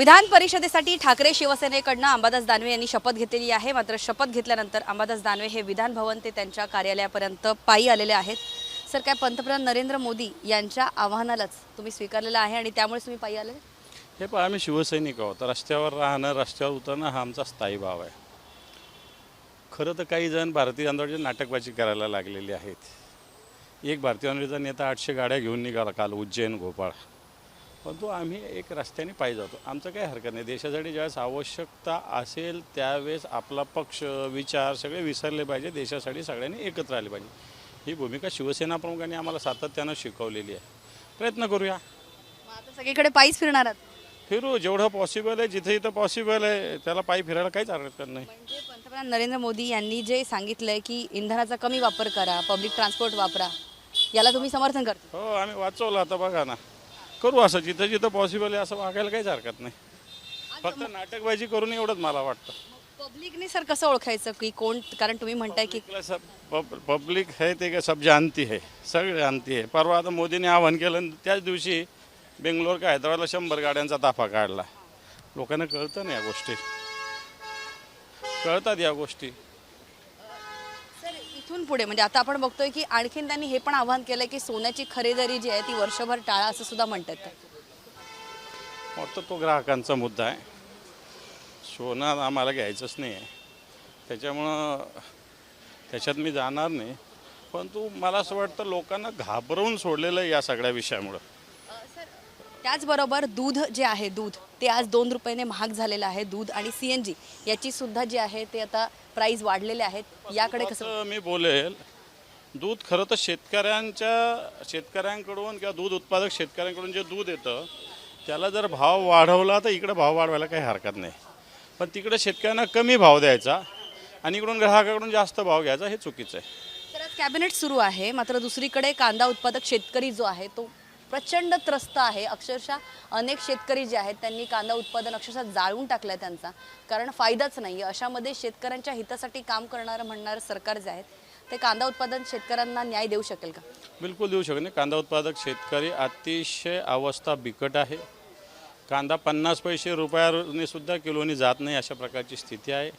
विधान परिषदेसाठी ठाकरे शिवसेनेकडून अंबादास दानवे यांनी शपथ घेतलेली आहे। मात्र शपथ घेतल्यानंतर अंबादास दानवे हे विधान भवन ते त्यांच्या कार्यालयापर्यंत पायी आलेले आहेत। सर, काय पंतप्रधान नरेंद्र मोदी यांच्या आव्हानालाच तुम्ही स्वीकारलेलं आहे आणि त्यामुळे तुम्ही पायी आले? हे पहा, आम्ही शिवसैनिक आहोत। रस्त्यावर राहणं, रस्त्यावर उतरणं हा आमचा स्थायी भाव आहे। खरं तर काही जण भारतीय जनता पार्टीची नाटकबाजी करायला लागलेली आहेत। एक भारतीय जनता नेता 800 गाड्या घेऊन निघाला काल उज्जैन भोपाळ, परंतु आम्ही एक रस्त्याने पायी जातो। आमचं काही हरकत नाही। देशासाठी ज्यावेळेस आवश्यकता असेल त्यावेळेस आपला पक्ष विचार सगळे विसरले पाहिजे, देशासाठी सगळ्यांनी एकत्र आले पाहिजे। ही भूमिका शिवसेना प्रमुखांनी आम्हाला सातत्यानं शिकवलेली आहे। प्रयत्न करूया। आता सगळीकडे पायीच फिरणार आहात? फिरू जेवढं पॉसिबल आहे, जिथे जिथं पॉसिबल आहे त्याला पायी फिरायला काहीच हरकत नाही। म्हणजे पंतप्रधान नरेंद्र मोदी यांनी जे सांगितलंय की इंधनाचा कमी वापर करा, पब्लिक ट्रान्सपोर्ट वापरा, याला तुम्ही समर्थन करता? हो, आम्ही वाचवलं। आता बघा ना, करू असं जिथं जिथं पॉसिबल आहे असं वागायला काहीच हरकत नाही। फक्त नाटकबाजी करून एवढंच मला वाटतं। पब्लिकने सर कसं ओळखायचं की कोण? कारण तुम्ही म्हणताय की पब्लिक है ते का सब जानती है, सगळे जानती है। परवा आता मोदींनी आवाहन केलं, त्याच दिवशी बेंगलोर का हैदराबादला 100 गाड्यांचा ताफा काढला। लोकांना कळतं ना या गोष्टी, कळतात या गोष्टी। सर, इथून पुढे म्हणजे आता आपण बघतोय की आणखीन त्यांनी हे पण आवाहन केलंय की सोन्याची खरेदी जी आहे ती वर्षभर टाळा, असं सुद्धा म्हणतात। वाटतं तो ग्राहकांचा मुद्दा आहे। सोनं आम्हाला घ्यायचंच नाही आहे, त्याच्यामुळं त्याच्यात मी जाणार नाही। परंतु मला असं वाटतं लोकांना घाबरवून सोडलेलं आहे या सगळ्या विषयामुळं। त्याचबरोबर दूध जे आहे, दूध ते आज 2 रुपयाने महाग झालेलं आहे। दूध आणि CNG याची सुद्धा जी आहे ते आता प्राइस वाढलेले आहेत। याकडे कसं मी बोलेल, दूध खरं तर शेतकऱ्यांकडून किंवा दूध उत्पादक शेतकऱ्यांकडून जे दूध येतं त्याला जर भाव वाढवला तर इकडे भाव वाढवायला काही हरकत नाही। पण तिकडे शेतकऱ्यांना कमी भाव द्यायचा आणि इकडून ग्राहकाकडून जास्त भाव घ्यायचा, हे चुकीचं आहे। तर आज कॅबिनेट सुरू आहे, मात्र दुसरीकडे कांदा उत्पादक शेतकरी जो आहे तो प्रचंड त्रस्त आहे। अक्षरशः अनेक शेतकरी जे आहेत त्यांनी कांदा उत्पादन अक्षरशः जाळून टाकलंय त्यांचा, कारण फायदाच नाही। अशामध्ये शेतकऱ्यांच्या हितासाठी काम करणारं म्हणणारं सरकार जे आहे ते कांदा उत्पादन शेतकऱ्यांना न्याय देऊ शकेल का? बिलकुल देऊ शकत नाही। कांदा उत्पादक शेतकरी अतिशय अवस्था बिकट आहे। कांदा 50 पैसे रुपयाने सुद्धा किलोनी जात नाही, अशा प्रकारची स्थिती आहे।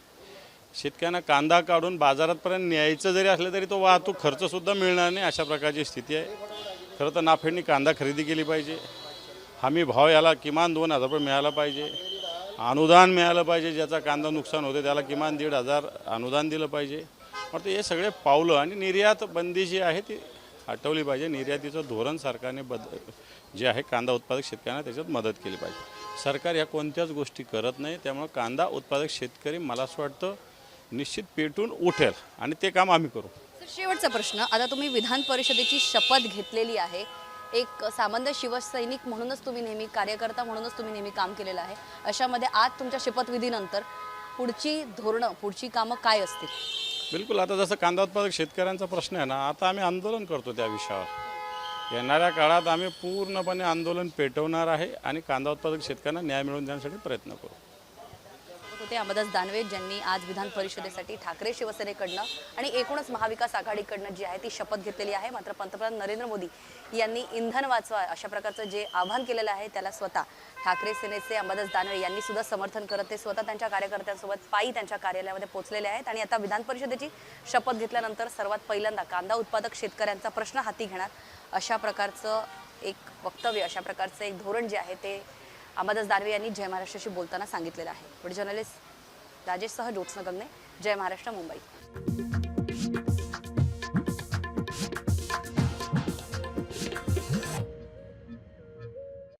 शेतकऱ्यांना कांदा काढून बाजारापर्यंत न्यायचं जरी असलं तरी तो वाहतूक खर्चसुद्धा मिळणार नाही, अशा प्रकारची स्थिती आहे। खरं तर नाफेडनी कांदा खरेदी केली पाहिजे। हमी भाव याला किमान 2000 रुपये मिळाला पाहिजे। अनुदान मिळालं पाहिजे, ज्याचा कांदा नुकसान होते त्याला किमान 1500 अनुदान दिलं पाहिजे। मग हे सगळे पावलं आणि निर्यात बंदी जी आहे ती हटवली पाहिजे। निर्यातीचं धोरण सरकारने जे आहे कांदा उत्पादक शेतकऱ्यांना त्याच्यात मदत केली पाहिजे। सरकार या कोणत्याच गोष्टी करत नाही, त्यामुळे कांदा उत्पादक शेतकरी मला असं वाटतं निश्चित पेटून उठेल आणि ते काम आम्ही करू। शेवटचा प्रश्न, आता तुम्ही विधान परिषदेची शपथ घेतलेली आहे, एक सामान्य शिवसैनिक म्हणूनच तुम्ही नेहमी, कार्यकर्ता म्हणूनच तुम्ही नेहमी काम केलेलं आहे। अशामध्ये आज तुमच्या शपथविधीनंतर पुढची धोरणं, पुढची कामं काय असतील? बिलकुल, आता जसं कांदा उत्पादक शेतकऱ्यांचा प्रश्न आहे ना, आता आम्ही आंदोलन करतो त्या विषयावर। येणाऱ्या काळात आम्ही पूर्णपणे आंदोलन पेटवणार आहे आणि कांदा उत्पादक शेतकऱ्यांना न्याय मिळवून देण्यासाठी प्रयत्न करू। होते अंबादास दानवे, ज्यांनी आज विधान परिषदेसाठी ठाकरे शिवसेनेकडनं आणि एकूणच महाविकास आघाडीकडनं जी आहे ती शपथ घेतलेली आहे। मात्र पंतप्रधान नरेंद्र मोदी यांनी इंधन वाचवा अशा प्रकारचं जे आवाहन केलेलं आहे त्याला स्वतः ठाकरे सेनेचे अंबादास दानवे यांनी सुद्धा समर्थन करत ते स्वतः त्यांच्या कार्यकर्त्यांसोबत पायी त्यांच्या कार्यालयामध्ये पोहोचलेले आहेत। आणि आता विधान परिषदेची शपथ घेतल्यानंतर सर्वात पहिल्यांदा कांदा उत्पादक शेतकऱ्यांचा प्रश्न हाती घेणार अशा प्रकारचं एक वक्तव्य, अशा प्रकारचं एक धोरण जे आहे ते अंबादास दानवे यांनी जय महाराष्ट्राशी बोलताना सांगितलेलं आहे। व्हिडिओ जर्नलिस्ट राजेशसह ज्योत्स्ना गंगणे, जय महाराष्ट्र, मुंबई।